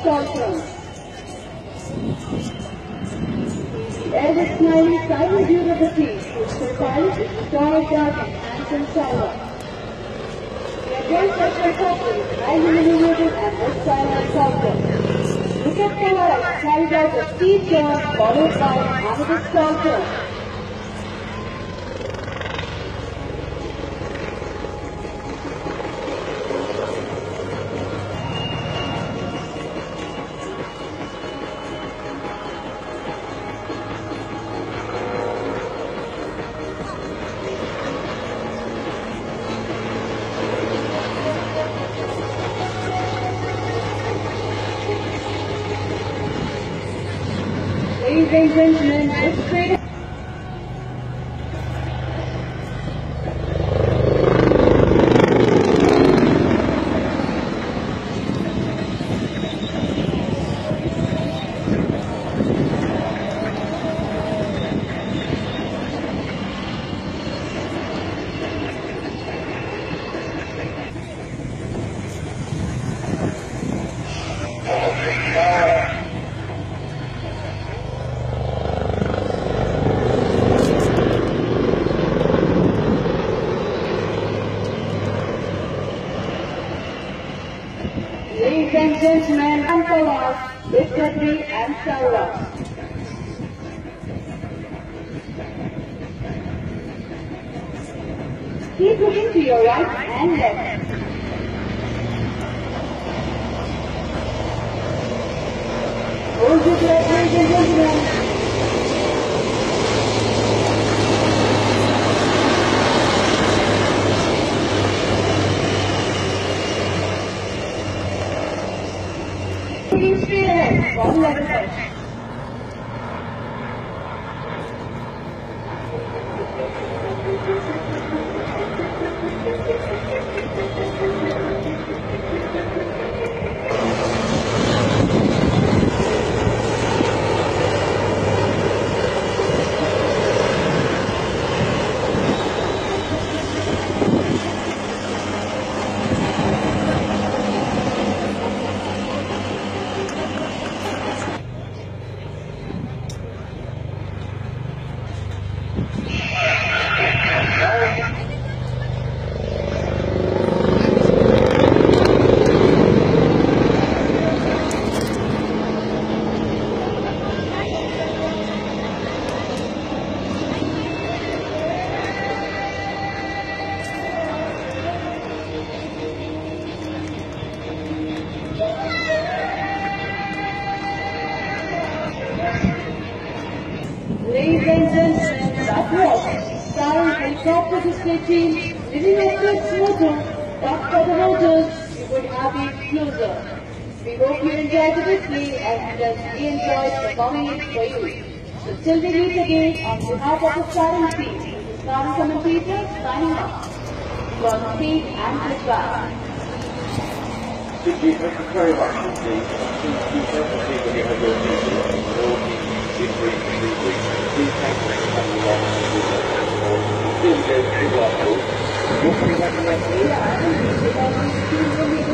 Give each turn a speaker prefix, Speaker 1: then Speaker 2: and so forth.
Speaker 1: stall turn. The air is smiling silent view of the sea, which the pilot is tall, dark, and handsome Sarang. We are joined by some couples, highly illuminated and versatile helicopter. Look at the light, carried out a steep turn, followed by another stall turn. Ladies and gentlemen, this train Ladies and gentlemen, Antalas, Viswatri and Sarang. Keep looking to your right and left. Hold your breath, ladies and gentlemen. Looking straight ahead from level edge. Ladies and gentlemen, that was Sarang Helicopter Display Team living up to its motto, but for the motors, we would have it closer. We hope you enjoyed the display as well as we enjoyed performing it for you. So till we meet again, on behalf of the Sarang team, this is Sarang commentator signing off. Godspeed and goodbye.
Speaker 2: Thank you very much indeed. Thank you very much indeed when you have your meeting. Please thank you for coming along and doing that. Please go to the